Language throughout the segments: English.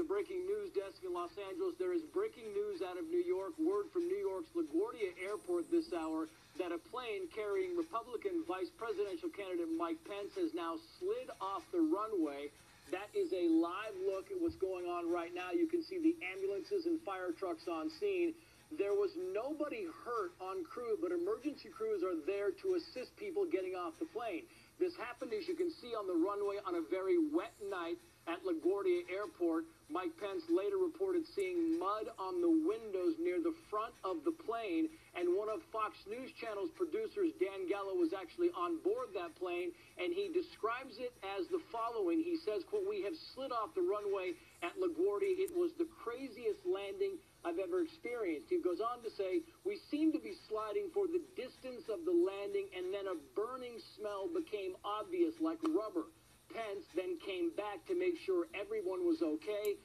breaking news desk in Los Angeles. There is breaking news out of New York. Word from New York's LaGuardia Airport this hour that a plane carrying Republican vice presidential candidate Mike Pence has now slid off the runway. That is a live look at what's going on right now. You can see the ambulances and fire trucks on scene. There was nobody hurt on crew, but emergency crews are there to assist people getting off the plane. This happened, as you can see, on the runway on a very wet night at LaGuardia Airport. Mike Pence later reported seeing mud on the windows near the front of the plane, and one of Fox News Channel's producers, Dan Gallo, was actually on board that plane, and he describes it as the following. He says, quote, "We have slid off the runway at LaGuardia. It was the craziest landing I've ever experienced." He goes on to say, "We seemed to be sliding for the distance of the landing, and then a burning smell became obvious like rubber. Pence then came back to make sure everyone was okay.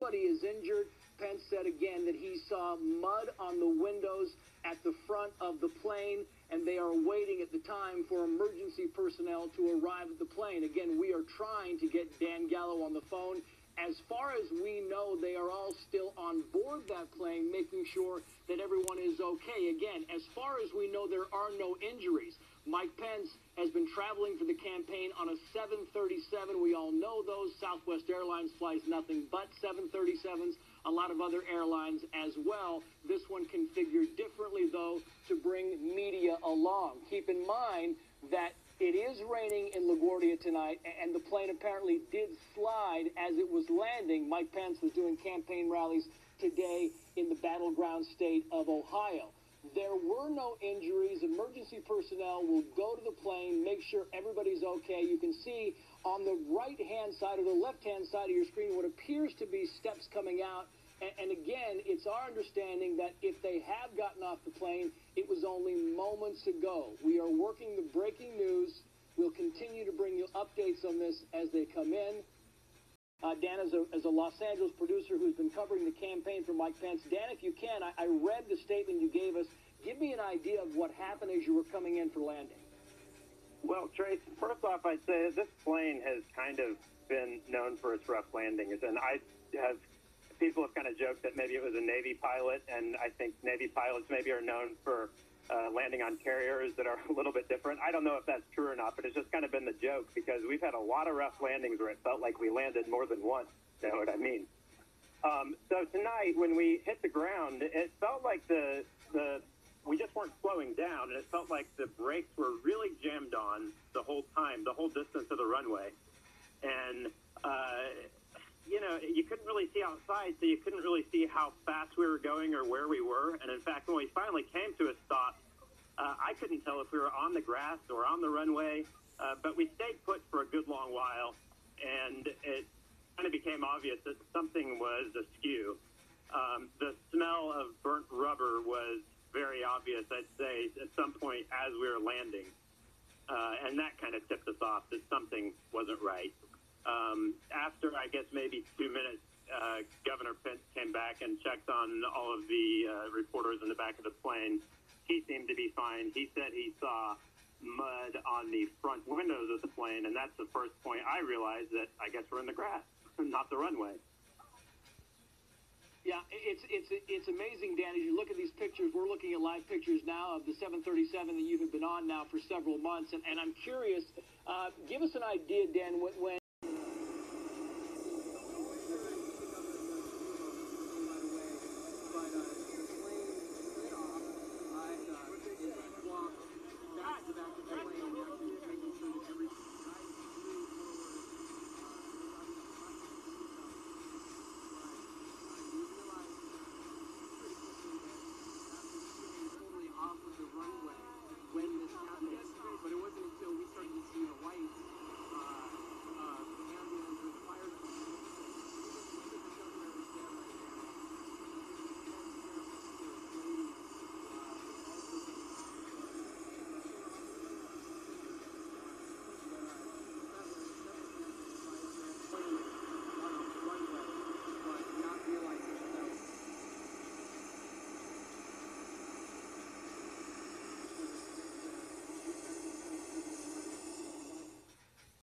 Nobody is injured." Pence said again that he saw mud on the windows at the front of the plane, and they are waiting at the time for emergency personnel to arrive at the plane. Again, we are trying to get Dan Gallo on the phone. As far as we know, they are all still on board that plane, making sure that everyone is okay. Again, as far as we know, there are no injuries. Mike Pence has been traveling for the campaign on a 737. We all know those. Southwest Airlines flies nothing but 737s. A lot of other airlines as well. This one configured differently, though, to bring media along. Keep in mind that it is raining in LaGuardia tonight, and the plane apparently did slide as it was landing. Mike Pence was doing campaign rallies today in the battleground state of Ohio. There were no injuries. Emergency personnel will go to the plane, make sure everybody's okay. You can see on the right-hand side or the left-hand side of your screen what appears to be steps coming out. And again, it's our understanding that if they have gotten off the plane, it was only moments ago. We are working the breaking news. We'll continue to bring you updates on this as they come in. Dan, as a Los Angeles producer who's been covering the campaign for Mike Pence, Dan, if you can, I read the statement you gave us. Give me an idea of what happened as you were coming in for landing. Well, Trace, first off, I'd say this plane has kind of been known for its rough landings, and people have kind of joked that maybe it was a Navy pilot, and I think Navy pilots maybe are known for landing on carriers that are a little bit different. I don't know if that's true or not, but it's just kind of been the joke because we've had a lot of rough landings where it felt like we landed more than once. You know what I mean? So tonight, when we hit the ground, it felt like we just weren't slowing down, and it felt like the brakes were really jammed on the whole time, the whole distance of the runway. And, you couldn't really see outside, so you couldn't really see how fast we were going or where we were. And in fact, when we finally came to a stop, I couldn't tell if we were on the grass or on the runway, but we stayed put for a good long while, and it kind of became obvious that something was askew. The smell of burnt rubber was very obvious, I'd say, at some point as we were landing. And that kind of tipped us off that something wasn't right. After, I guess, maybe 2 minutes, Governor Pence came back and checked on all of the reporters in the back of the plane. He seemed to be fine. He said he saw mud on the front windows of the plane, and that's the first point I realized that I guess we're in the grass, not the runway. Yeah, it's amazing, Dan, as you look at these pictures. We're looking at live pictures now of the 737 that you have been on now for several months, and I'm curious, give us an idea, Dan, when